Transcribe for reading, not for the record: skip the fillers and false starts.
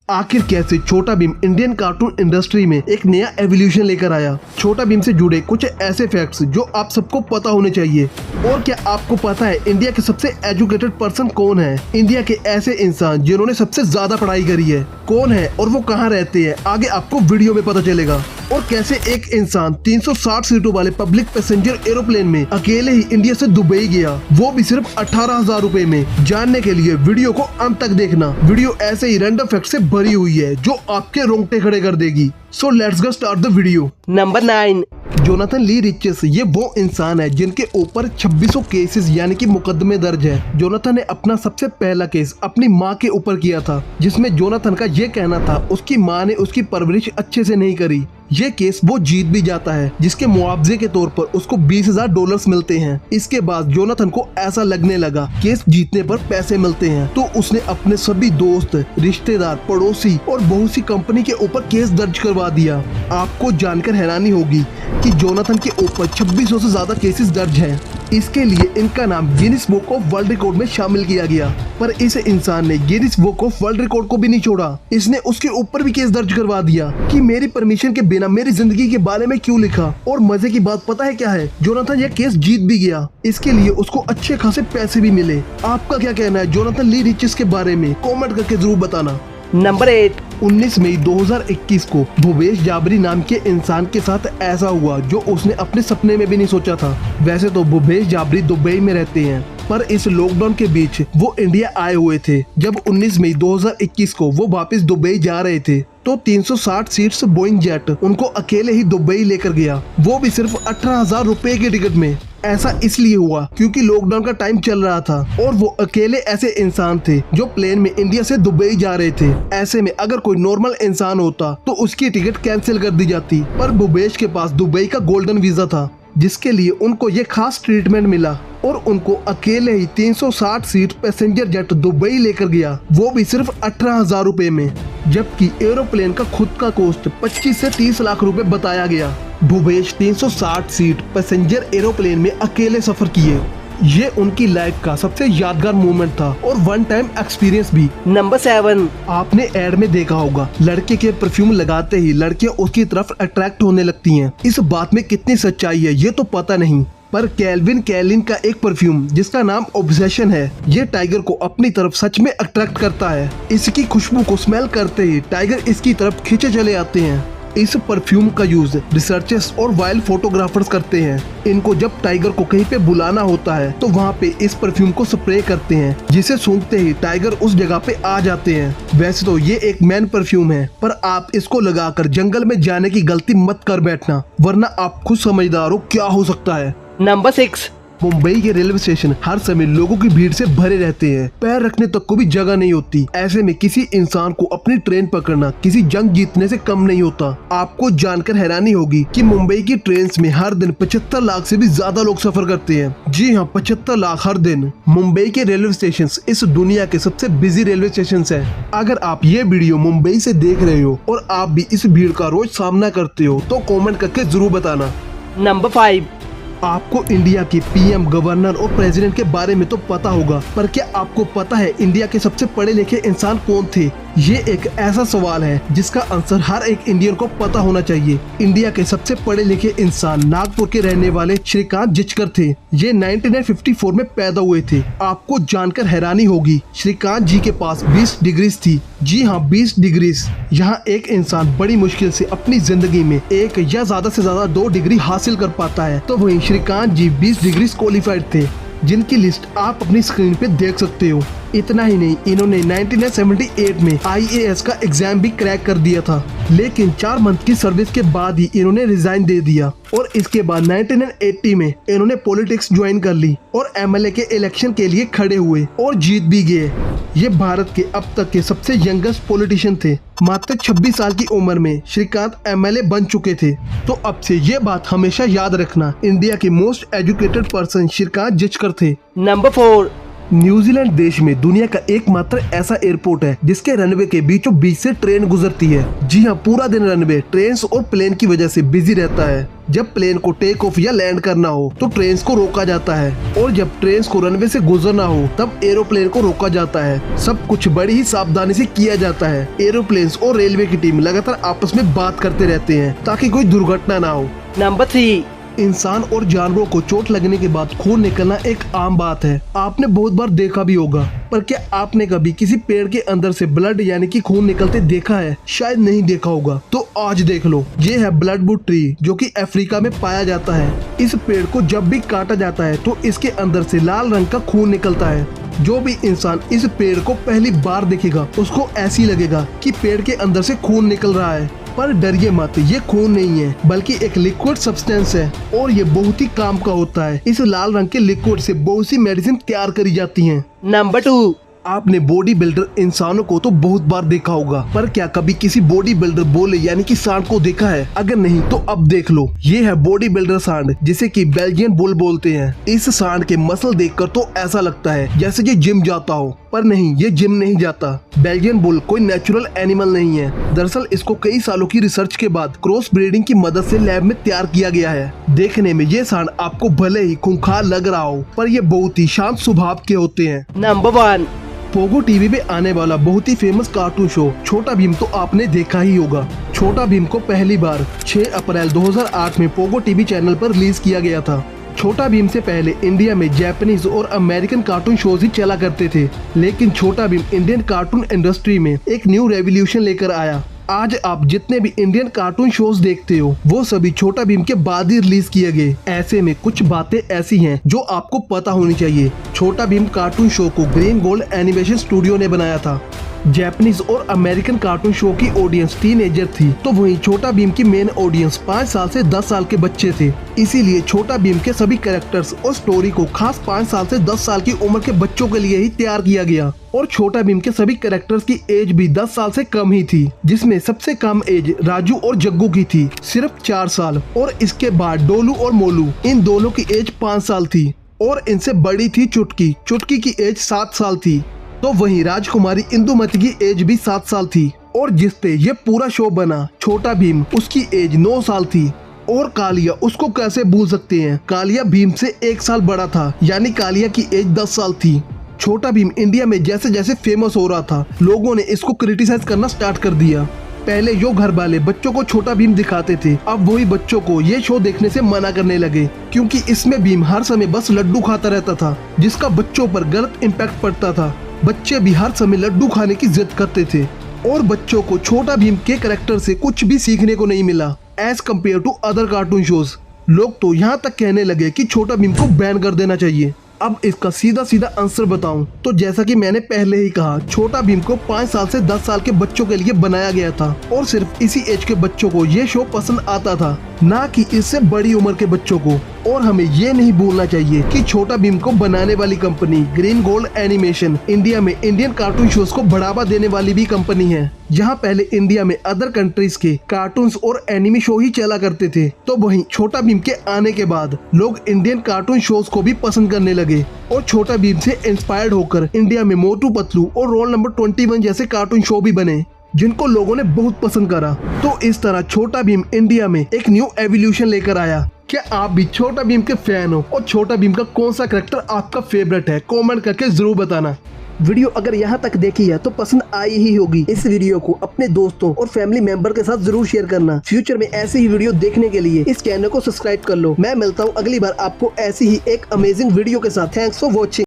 आखिर कैसे छोटा भीम इंडियन कार्टून इंडस्ट्री में एक नया एवोल्यूशन लेकर आया। छोटा भीम से जुड़े कुछ ऐसे फैक्ट्स जो आप सबको पता होने चाहिए। और क्या आपको पता है इंडिया के सबसे एजुकेटेड पर्सन कौन है? इंडिया के ऐसे इंसान जिन्होंने सबसे ज्यादा पढ़ाई करी है कौन है और वो कहाँ रहते हैं, आगे आपको वीडियो में पता चलेगा। और कैसे एक इंसान 360 सीटों वाले पब्लिक पैसेंजर एरोप्लेन में अकेले ही इंडिया से दुबई गया, वो भी सिर्फ 18,000 रुपए में। जानने के लिए वीडियो को अंत तक देखना। वीडियो ऐसे ही रैंडम फैक्ट से भरी हुई है जो आपके रोंगटे खड़े कर देगी। So let's get start the video. Number 9। Jonathan Lee Riches ये वो इंसान है जिनके ऊपर 2600 केसेस यानी कि मुकदमे दर्ज है। जोनाथन ने अपना सबसे पहला केस अपनी माँ के ऊपर किया था, जिसमें जोनाथन का ये कहना था उसकी माँ ने उसकी परवरिश अच्छे से नहीं करी। ये केस वो जीत भी जाता है, जिसके मुआवजे के तौर पर उसको $20,000 मिलते हैं। इसके बाद जोनाथन को ऐसा लगने लगा केस जीतने पर पैसे मिलते हैं, तो उसने अपने सभी दोस्त, रिश्तेदार, पड़ोसी और बहुत सी कंपनी के ऊपर केस दर्ज करवा दिया। आपको जानकर हैरानी होगी कि जोनाथन के ऊपर 2600 से ज्यादा केसेस दर्ज हैं। इसके लिए इनका नाम Guinness book of world record में शामिल किया गया। पर इस इंसान ने Guinness book of world record को भी नहीं छोड़ा, इसने उसके ऊपर भी केस दर्ज करवा दिया कि मेरी परमिशन के बिना मेरी जिंदगी के बारे में क्यों लिखा। और मजे की बात पता है क्या है? जोनाथन यह केस जीत भी गया। इसके लिए उसको अच्छे खासे पैसे भी मिले। आपका क्या कहना है जोनाथन ली रिचेस के बारे में? कॉमेंट करके जरूर बताना। नंबर 8। 19 मई 2021 को भूपेश जाबरी नाम के इंसान के साथ ऐसा हुआ जो उसने अपने सपने में भी नहीं सोचा था। वैसे तो भूपेश जाबरी दुबई में रहते हैं, पर इस लॉकडाउन के बीच वो इंडिया आए हुए थे। जब 19 मई 2021 को वो वापस दुबई जा रहे थे तो 360 सीट्स बोइंग जेट उनको अकेले ही दुबई लेकर गया, वो भी सिर्फ 18,000 रुपए के टिकट में। ऐसा इसलिए हुआ क्योंकि लॉकडाउन का टाइम चल रहा था और वो अकेले ऐसे इंसान थे जो प्लेन में इंडिया से दुबई जा रहे थे। ऐसे में अगर कोई नॉर्मल इंसान होता तो उसकी टिकट कैंसिल कर दी जाती, पर भूपेश के पास दुबई का गोल्डन वीजा था, जिसके लिए उनको ये खास ट्रीटमेंट मिला और उनको अकेले ही 360 सीट पैसेंजर जेट दुबई लेकर गया, वो भी सिर्फ 18,000 रुपए में। जबकि एरोप्लेन का खुद का कॉस्ट 25 से 30 लाख रुपए बताया गया। भूपेश 360 सीट पैसेंजर एरोप्लेन में अकेले सफर किए। ये उनकी लाइफ का सबसे यादगार मोमेंट था और वन टाइम एक्सपीरियंस भी। नंबर 7। आपने एड में देखा होगा लड़के के परफ्यूम लगाते ही लड़कियां उसकी तरफ अट्रैक्ट होने लगती हैं। इस बात में कितनी सच्चाई है ये तो पता नहीं, पर कैल्विन कैलिन का एक परफ्यूम जिसका नाम ऑब्सेशन है, ये टाइगर को अपनी तरफ सच में अट्रैक्ट करता है। इसकी खुशबू को स्मेल करते ही टाइगर इसकी तरफ खींचे चले आते हैं। इस परफ्यूम का यूज रिसर्चर्स और वाइल्ड फोटोग्राफर्स करते हैं। इनको जब टाइगर को कहीं पे बुलाना होता है तो वहाँ पे इस परफ्यूम को स्प्रे करते हैं, जिसे सूंघते ही टाइगर उस जगह पे आ जाते हैं। वैसे तो ये एक मैन परफ्यूम है, पर आप इसको लगाकर जंगल में जाने की गलती मत कर बैठना, वरना आप खुद समझदार हो क्या हो सकता है। नंबर 6। मुंबई के रेलवे स्टेशन हर समय लोगों की भीड़ से भरे रहते हैं, पैर रखने तक को भी जगह नहीं होती। ऐसे में किसी इंसान को अपनी ट्रेन पकड़ना किसी जंग जीतने से कम नहीं होता। आपको जानकर हैरानी होगी कि मुंबई की ट्रेन में हर दिन 75 लाख से भी ज्यादा लोग सफर करते हैं। जी हाँ, 75 लाख हर दिन। मुंबई के रेलवे स्टेशन इस दुनिया के सबसे बिजी रेलवे स्टेशन है। अगर आप ये वीडियो मुंबई से देख रहे हो और आप भी इस भीड़ का रोज सामना करते हो तो कॉमेंट करके जरूर बताना। नंबर 5। आपको इंडिया के पीएम, गवर्नर और प्रेसिडेंट के बारे में तो पता होगा, पर क्या आपको पता है इंडिया के सबसे पढ़े लिखे इंसान कौन थे? ये एक ऐसा सवाल है जिसका आंसर हर एक इंडियन को पता होना चाहिए। इंडिया के सबसे पढ़े लिखे इंसान नागपुर के रहने वाले श्रीकांत जिचकर थे। ये 1954 में पैदा हुए थे। आपको जानकर हैरानी होगी श्रीकांत जी के पास 20 डिग्रीज थी। जी हाँ, 20 डिग्रीज। यहाँ एक इंसान बड़ी मुश्किल से अपनी जिंदगी में एक या ज्यादा से ज्यादा 2 डिग्री हासिल कर पाता है, तो वहीं श्रीकांत जी 20 डिग्रीज क्वालिफाइड थे, जिनकी लिस्ट आप अपनी स्क्रीन पे देख सकते हो। इतना ही नहीं, इन्होंने 1978 में IAS का एग्जाम भी क्रैक कर दिया था, लेकिन 4 मंथ की सर्विस के बाद ही इन्होंने रिजाइन दे दिया। और इसके बाद 1980 में इन्होंने पॉलिटिक्स ज्वाइन कर ली और MLA के इलेक्शन के लिए खड़े हुए और जीत भी गए। ये भारत के अब तक के सबसे यंगेस्ट पॉलिटिशियन थे। मात्र 26 साल की उम्र में श्रीकांत MLA बन चुके थे। तो अब से ये बात हमेशा याद रखना, इंडिया के most educated person Shrikant Jichkar थे। नंबर 4। न्यूजीलैंड देश में दुनिया का एकमात्र ऐसा एयरपोर्ट है जिसके रनवे के बीचों बीच से ट्रेन गुजरती है। जी हाँ, पूरा दिन रनवे ट्रेन और प्लेन की वजह से बिजी रहता है। जब प्लेन को टेक ऑफ या लैंड करना हो तो ट्रेन को रोका जाता है और जब ट्रेन को रनवे से गुजरना हो तब एरोप्लेन को रोका जाता है। सब कुछ बड़ी ही सावधानी से किया जाता है। एरोप्लेन और रेलवे की टीम लगातार आपस में बात करते रहते हैं ताकि कोई दुर्घटना ना हो। नंबर 3। इंसान और जानवरों को चोट लगने के बाद खून निकलना एक आम बात है। आपने बहुत बार देखा भी होगा, पर क्या आपने कभी किसी पेड़ के अंदर से ब्लड यानी कि खून निकलते देखा है? शायद नहीं देखा होगा, तो आज देख लो। ये है ब्लडवुड ट्री जो कि अफ्रीका में पाया जाता है। इस पेड़ को जब भी काटा जाता है तो इसके अंदर से लाल रंग का खून निकलता है। जो भी इंसान इस पेड़ को पहली बार देखेगा उसको ऐसी लगेगा कि पेड़ के अंदर से खून निकल रहा है। पर डरिए मत, ये खून नहीं है बल्कि एक लिक्विड सब्सटेंस है और ये बहुत ही काम का होता है। इस लाल रंग के लिक्विड से बहुत सी मेडिसिन तैयार करी जाती हैं। नंबर 2। आपने बॉडी बिल्डर इंसानों को तो बहुत बार देखा होगा, पर क्या कभी किसी बॉडी बिल्डर बोले यानी कि सांड को देखा है? अगर नहीं तो अब देख लो। ये है बॉडी बिल्डर सांड जिसे कि बेल्जियन बुल बोलते हैं। इस सांड के मसल देखकर तो ऐसा लगता है जैसे ये जिम जाता हो, पर नहीं, ये जिम नहीं जाता। बेल्जियन बुल कोई नेचुरल एनिमल नहीं है। दरअसल इसको कई सालों की रिसर्च के बाद क्रॉस ब्रीडिंग की मदद से लैब में तैयार किया गया है। देखने में ये सांड आपको भले ही खूंखार लग रहा हो, पर ये बहुत ही शांत स्वभाव के होते हैं। नंबर 1। पोगो टीवी पे आने वाला बहुत ही फेमस कार्टून शो छोटा भीम तो आपने देखा ही होगा। छोटा भीम को पहली बार 6 अप्रैल 2008 में पोगो टीवी चैनल पर रिलीज किया गया था। छोटा भीम से पहले इंडिया में जापानीज और अमेरिकन कार्टून शोज ही चला करते थे, लेकिन छोटा भीम इंडियन कार्टून इंडस्ट्री में एक न्यू रेवोल्यूशन लेकर आया। आज आप जितने भी इंडियन कार्टून शोज देखते हो वो सभी छोटा भीम के बाद ही रिलीज किए गए। ऐसे में कुछ बातें ऐसी हैं जो आपको पता होनी चाहिए। छोटा भीम कार्टून शो को ग्रीन गोल्ड एनिमेशन स्टूडियो ने बनाया था। जापानीज और अमेरिकन कार्टून शो की ऑडियंस टीनेजर थी, तो वहीं छोटा भीम की मेन ऑडियंस 5 साल से 10 साल के बच्चे थे। इसीलिए छोटा भीम के सभी कैरेक्टर्स और स्टोरी को खास 5 साल से 10 साल की उम्र के बच्चों के लिए ही तैयार किया गया। और छोटा भीम के सभी कैरेक्टर्स की एज भी 10 साल से कम ही थी, जिसमें सबसे कम एज राजू और जग्गू की थी, सिर्फ 4 साल। और इसके बाद डोलू और मोलू, इन दोनों की एज 5 साल थी। और इनसे बड़ी थी चुटकी, चुटकी की एज 7 साल थी। तो वहीं राजकुमारी इंदुमती की एज भी 7 साल थी। और जिस पे ये पूरा शो बना छोटा भीम, उसकी एज 9 साल थी। और कालिया, उसको कैसे भूल सकते हैं? कालिया भीम से 1 साल बड़ा था, यानी कालिया की एज 10 साल थी। छोटा भीम इंडिया में जैसे जैसे फेमस हो रहा था, लोगों ने इसको क्रिटिसाइज करना स्टार्ट कर दिया। पहले जो घर वाले बच्चों को छोटा भीम दिखाते थे, अब वही बच्चों को ये शो देखने से मना करने लगे, क्योंकि इसमें भीम हर समय बस लड्डू खाता रहता था, जिसका बच्चों पर गलत इम्पैक्ट पड़ता था। बच्चे भी हर समय लड्डू खाने की जिद करते थे और बच्चों को छोटा भीम के कैरेक्टर से कुछ भी सीखने को नहीं मिला as compare to other cartoon shows. लोग तो यहाँ तक कहने लगे कि छोटा भीम को बैन कर देना चाहिए। अब इसका सीधा सीधा आंसर बताऊं तो जैसा कि मैंने पहले ही कहा, छोटा भीम को 5 साल से 10 साल के बच्चों के लिए बनाया गया था और सिर्फ इसी एज के बच्चों को ये शो पसंद आता था, ना कि इससे बड़ी उम्र के बच्चों को। और हमें ये नहीं भूलना चाहिए कि छोटा भीम को बनाने वाली company green gold animation India में इंडियन कार्टून शोज को बढ़ावा देने वाली भी कंपनी है। जहां पहले इंडिया में अदर कंट्रीज के कार्टून्स और एनिमी शो ही चला करते थे, तो वहीं छोटा भीम के आने के बाद लोग इंडियन कार्टून शोज को भी पसंद करने लगे और छोटा भीम से इंस्पायर्ड होकर इंडिया में मोटू पतलू और रोल नंबर 21 जैसे कार्टून शो भी बने, जिनको लोगों ने बहुत पसंद करा। तो इस तरह छोटा भीम इंडिया में एक न्यू एवोल्यूशन लेकर आया। क्या आप भी छोटा भीम के फैन हो? और छोटा भीम का कौन सा कैरेक्टर आपका फेवरेट है? कमेंट करके जरूर बताना। वीडियो अगर यहाँ तक देखी है तो पसंद आई ही होगी। इस वीडियो को अपने दोस्तों और फैमिली मेंबर के साथ जरूर शेयर करना। फ्यूचर में ऐसी ही वीडियो देखने के लिए इस चैनल को सब्सक्राइब कर लो। मैं मिलता हूँ अगली बार आपको ऐसी ही एक अमेजिंग वीडियो के साथ। Thanks for watching.